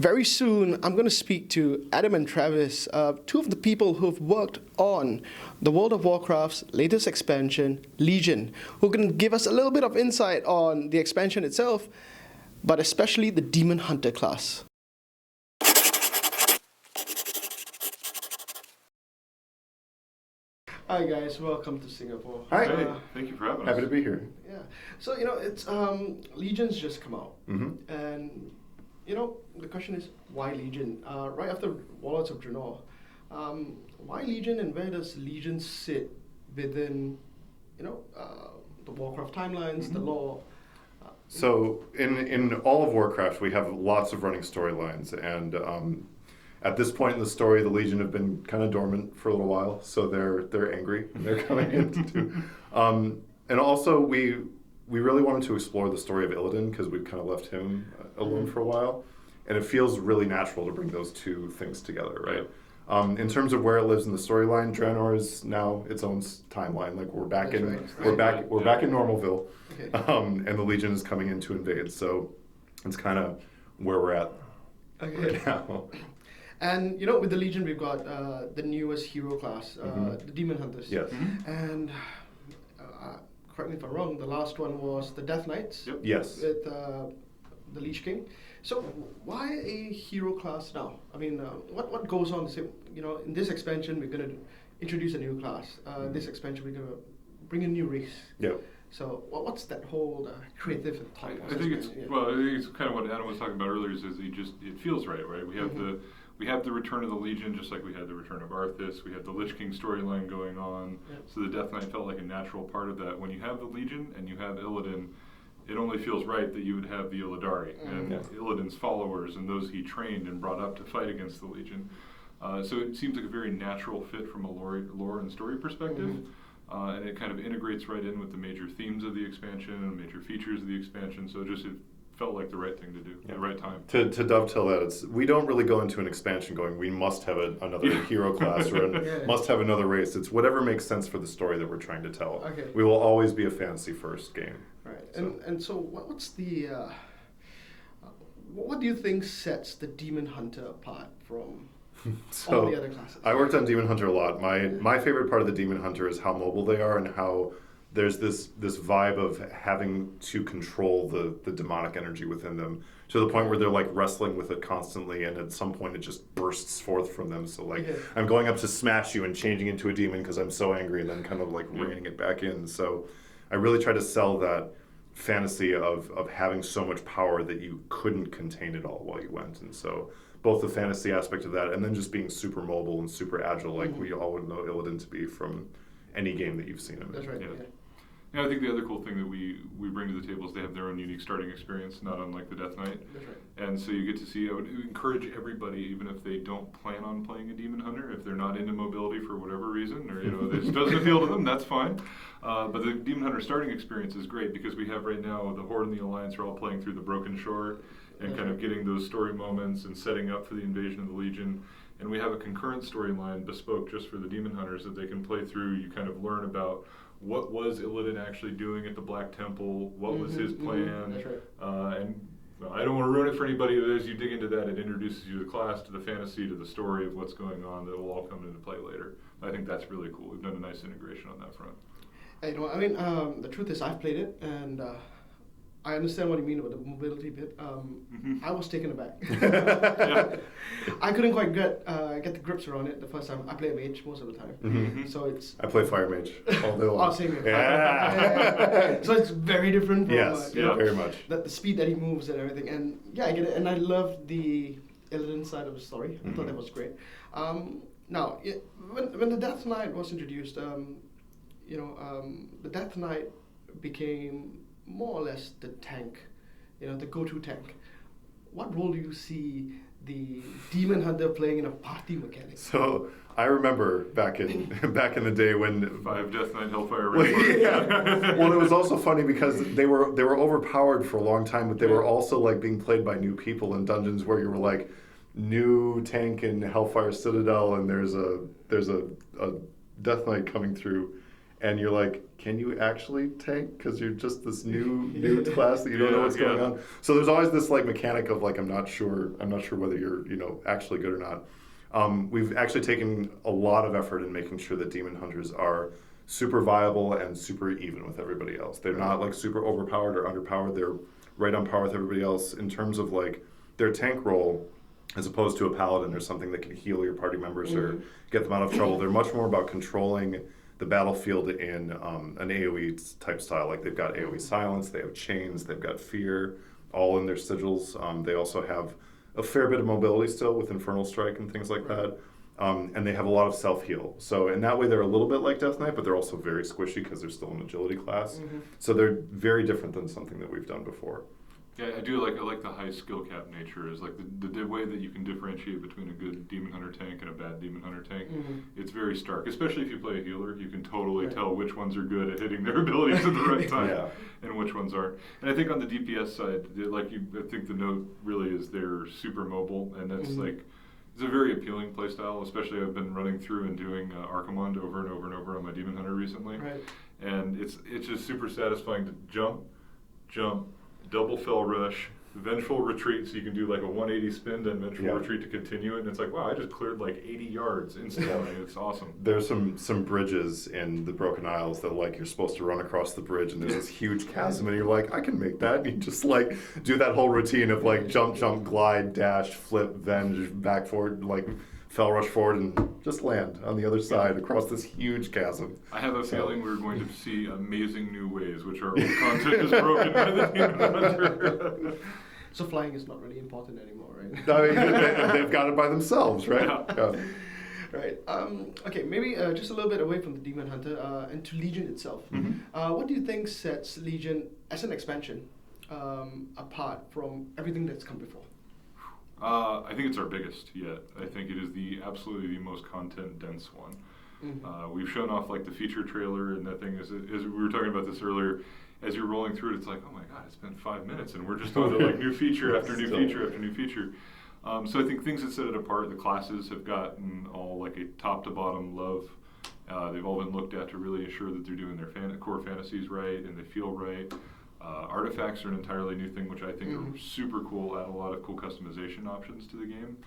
Very soon, I'm going to speak to Adam and Travis, two of the people who've worked on the World of Warcraft's latest expansion, Legion, who are going to give us a little bit of insight on the expansion itself, but especially the Demon Hunter class. Hi guys, welcome to Singapore. Hi, thank you for having us. Happy to be here. Yeah, so it's Legion's just come out, and the question is why Legion? Right after Warlords of Draenor, why Legion, and where does Legion sit within the Warcraft timelines, the lore? So in all of Warcraft, we have lots of running storylines, and at this point in the story, the Legion have been kind of dormant for a little while, so they're angry and they're coming in to do. And also, we really wanted to explore the story of Illidan because we've kind of left him alone for a while, and it feels really natural to bring those two things together, right? In terms of where it lives in the storyline, Draenor is now its own timeline. Like we're back in Normalville, and the Legion is coming in to invade. So it's kind of where we're at right now. And with the Legion, we've got the newest hero class, the Demon Hunters. Yes. And correct me if I'm wrong, the last one was the Death Knights. Yep. Yes. With the Lich King. So why a hero class now? I mean, what goes on? In this expansion, we're going to introduce a new class. This expansion, we're going to bring a new race. Yep. So what's that whole creative thought process? I think it's kind of what Adam was talking about earlier. Is it feels right? We have we have the return of the Legion, just like we had the return of Arthas. We have the Lich King storyline going on. Yep. So the Death Knight felt like a natural part of that. When you have the Legion and you have Illidan, it only feels right that you would have the Illidari and Illidan's followers and those he trained and brought up to fight against the Legion. So it seems like a very natural fit from a lore and story perspective. And it kind of integrates right in with the major themes of the expansion and major features of the expansion. So it felt like the right thing to do, the right time. To dovetail that, we don't really go into an expansion going, we must have another hero class or must have another race. It's whatever makes sense for the story that we're trying to tell. Okay. We will always be a fantasy first game. Right. And so what's the what do you think sets the Demon Hunter apart from all the other classes? I worked on Demon Hunter a lot. My favorite part of the Demon Hunter is how mobile they are and how there's this vibe of having to control the demonic energy within them to the point where they're like wrestling with it constantly, and at some point it just bursts forth from them. So I'm going up to smash you and changing into a demon because I'm so angry, and then kind of like reining it back in. So I really try to sell that fantasy of having so much power that you couldn't contain it all while you went. And so both the fantasy aspect of that and then just being super mobile and super agile like we all would know Illidan to be from any game that you've seen him in. That's right. Yeah, I think the other cool thing that we bring to the table is they have their own unique starting experience, not unlike the Death Knight. That's right. And so you get to see, I would encourage everybody, even if they don't plan on playing a Demon Hunter, if they're not into mobility for whatever reason, or this doesn't appeal to them, that's fine. But the Demon Hunter starting experience is great because we have right now the Horde and the Alliance are all playing through the Broken Shore and kind of getting those story moments and setting up for the invasion of the Legion. And we have a concurrent storyline bespoke just for the Demon Hunters that they can play through. You kind of learn about what was Illidan actually doing at the Black Temple, what was his plan, That's right. and I don't want to ruin it for anybody, but as you dig into that, it introduces you to the class, to the fantasy, to the story of what's going on that will all come into play later. I think that's really cool. We've done a nice integration on that front. The truth is I've played it, and I understand what you mean about the mobility bit. I was taken aback. I couldn't quite get the grips around it the first time. I play a mage most of the time, so I play Fire Mage all day long. Same here. Yeah. So it's very different from very much. The speed that he moves and everything. And I get it. And I love the Illidan side of the story. I thought that was great. Now, when the Death Knight was introduced, the Death Knight became more or less the tank, the go-to tank. What role do you see the Demon Hunter playing in a party mechanic? So I remember back in the day when 5 Death Knight Hellfire. Well, it was also funny because they were overpowered for a long time, but they were also like being played by new people in dungeons where you were like new tank in Hellfire Citadel, and there's a Death Knight coming through. and you're like, can you actually tank? Because you're just this new class that you don't know what's going on. So there's always this like mechanic of like, I'm not sure whether you're actually good or not. We've actually taken a lot of effort in making sure that demon hunters are super viable and super even with everybody else. They're not like super overpowered or underpowered. They're right on par with everybody else in terms of like their tank role, as opposed to a paladin or something that can heal your party members or get them out of trouble. They're much more about controlling the battlefield in an AoE type style. Like they've got AoE silence, they have chains, they've got fear, all in their sigils. They also have a fair bit of mobility still with Infernal Strike and things like that. And they have a lot of self-heal. So in that way, they're a little bit like Death Knight, but they're also very squishy because they're still an agility class. So they're very different than something that we've done before. Yeah, I do like the high skill cap nature is like the way that you can differentiate between a good Demon Hunter tank and a bad Demon Hunter tank. It's very stark, especially if you play a healer. You can totally tell which ones are good at hitting their abilities at the right time and which ones aren't. And I think on the DPS side, I think the note really is they're super mobile, and that's like, it's a very appealing playstyle, especially I've been running through and doing Archimond over and over and over on my Demon Hunter recently. And it's just super satisfying to jump, double fell rush, vengeful retreat, so you can do like a 180 spin, then vengeful retreat to continue it, and it's like, wow, I just cleared like 80 yards instantly. It's awesome. There's some bridges in the Broken Isles that like you're supposed to run across the bridge, and there's this huge chasm, and you're like, I can make that. And you just like do that whole routine of like jump, glide, dash, flip, venge, back forward, like fell rush forward, and just land on the other side across this huge chasm. I have a feeling we're going to see amazing new ways, which our old content is broken by the Demon Hunter. So flying is not really important anymore, right? I mean, they've got it by themselves, right? Right. Okay, maybe just a little bit away from the Demon Hunter and to Legion itself. What do you think sets Legion as an expansion apart from everything that's come before? I think it's our biggest yet. I think it is absolutely the most content dense one. We've shown off like the feature trailer, and that thing is we were talking about this earlier. As you're rolling through it, it's like, oh my god, it's been 5 minutes, and we're just on to like new feature after new feature after new feature. So I think things that set it apart, the classes have gotten all like a top to bottom love. They've all been looked at to really ensure that they're doing their core fantasies right and they feel right. Artifacts are an entirely new thing, which I think are super cool, add a lot of cool customization options to the game.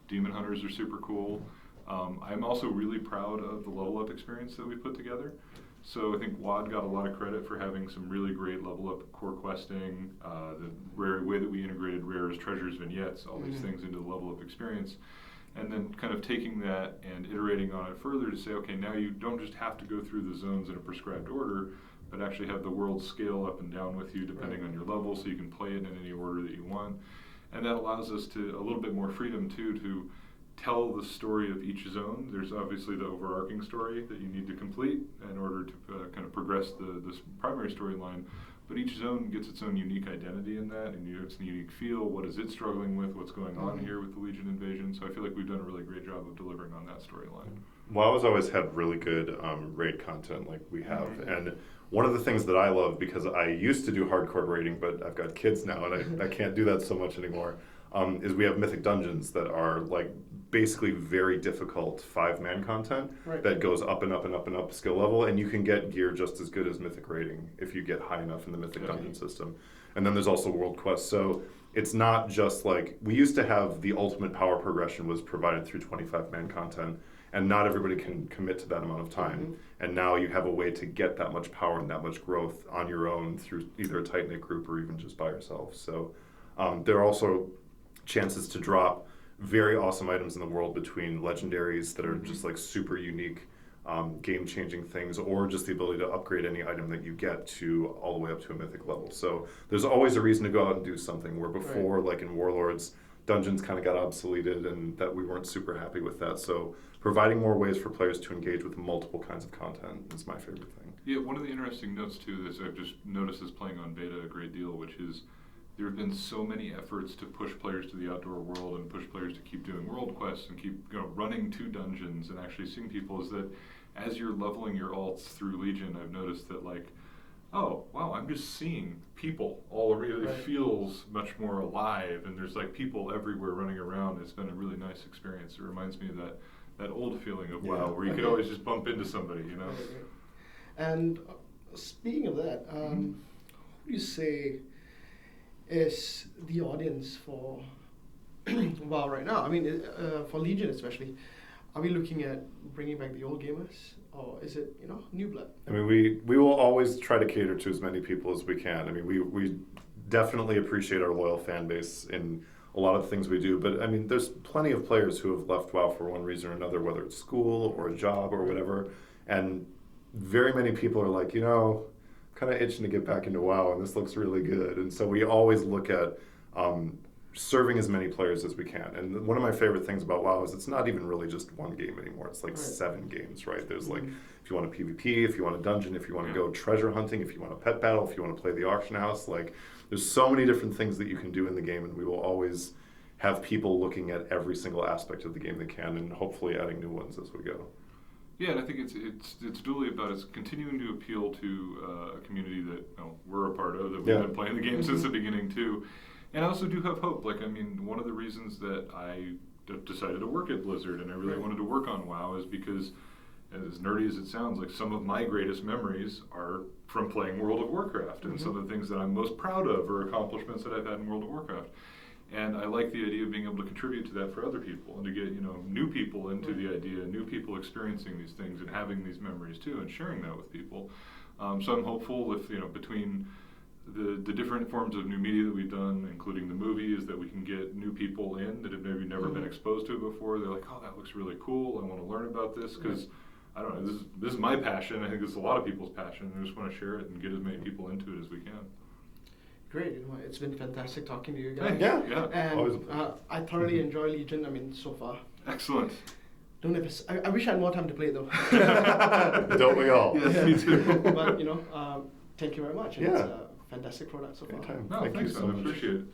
Demon Hunters are super cool. I'm also really proud of the level up experience that we put together. So I think WAD got a lot of credit for having some really great level up core questing, the rare way that we integrated rares, treasures, vignettes, all these things into the level up experience. And then kind of taking that and iterating on it further to say, okay, now you don't just have to go through the zones in a prescribed order, but actually have the world scale up and down with you depending on your level, so you can play it in any order that you want. And that allows us to a little bit more freedom too to tell the story of each zone. There's obviously the overarching story that you need to complete in order to kind of progress this primary storyline, but each zone gets its own unique identity in that, and its unique feel. What is it struggling with? What's going on here with the Legion invasion? So I feel like we've done a really great job of delivering on that storyline. WoW's always had really good raid content like we have, and one of the things that I love, because I used to do hardcore raiding, but I've got kids now and I can't do that so much anymore, is we have mythic dungeons that are like basically very difficult 5-man content that goes up and up and up and up skill level, and you can get gear just as good as mythic raiding if you get high enough in the mythic dungeon system. And then there's also world quests. So it's not just like, we used to have the ultimate power progression was provided through 25-man content, and not everybody can commit to that amount of time. And now you have a way to get that much power and that much growth on your own through either a tight-knit group or even just by yourself. So there are also chances to drop very awesome items in the world between legendaries that are just like super unique, game-changing things, or just the ability to upgrade any item that you get to all the way up to a mythic level. So there's always a reason to go out and do something, where before, like in Warlords, dungeons kind of got obsoleted and that we weren't super happy with that. So providing more ways for players to engage with multiple kinds of content is my favorite thing. Yeah, one of the interesting notes too is I've just noticed this playing on beta a great deal, which is there have been so many efforts to push players to the outdoor world and push players to keep doing world quests and keep running to dungeons and actually seeing people, is that as you're leveling your alts through Legion, I've noticed that like, oh wow, I'm just seeing people all around. It feels much more alive, and there's like people everywhere running around. It's been a really nice experience. It reminds me of that old feeling of WoW, where you could always just bump into somebody, you know. And speaking of that, who do you say is the audience for WoW right now? I mean, for Legion especially, are we looking at bringing back the old gamers, or is it, new blood? I mean, we will always try to cater to as many people as we can. I mean, we definitely appreciate our loyal fan base in a lot of the things we do, but I mean, there's plenty of players who have left WoW for one reason or another, whether it's school or a job or whatever, and very many people are like, kind of itching to get back into WoW, and this looks really good. And so we always look at serving as many players as we can. And one of my favorite things about WoW is it's not even really just one game anymore. It's like 7 games, right? There's like, if you want a PvP, if you want a dungeon, if you want to go treasure hunting, if you want a pet battle, if you want to play the auction house, like there's so many different things that you can do in the game, and we will always have people looking at every single aspect of the game they can, and hopefully adding new ones as we go. Yeah, and I think it's duly about it's continuing to appeal to a community that we're a part of, that we've been playing the game since the beginning too. And I also do have hope. Like, I mean, one of the reasons that I decided to work at Blizzard and I really wanted to work on WoW is because, as nerdy as it sounds, like some of my greatest memories are from playing World of Warcraft, and some of the things that I'm most proud of are accomplishments that I've had in World of Warcraft. And I like the idea of being able to contribute to that for other people, and to get new people into the idea, new people experiencing these things and having these memories too, and sharing that with people. So I'm hopeful if between the different forms of new media that we've done, including the movies, that we can get new people in that have maybe never been exposed to it before. They're like, oh, that looks really cool. I want to learn about this because I don't know. This is my passion. I think it's a lot of people's passion. I just want to share it and get as many people into it as we can. Great. It's been fantastic talking to you guys. Yeah. And I thoroughly enjoy Legion. I mean, so far. Excellent. I wish I had more time to play though. Don't we all? Yes, me too. But thank you very much. And it's a fantastic product so far. Anytime. No, Thank you thanks, so man. I much. appreciate it.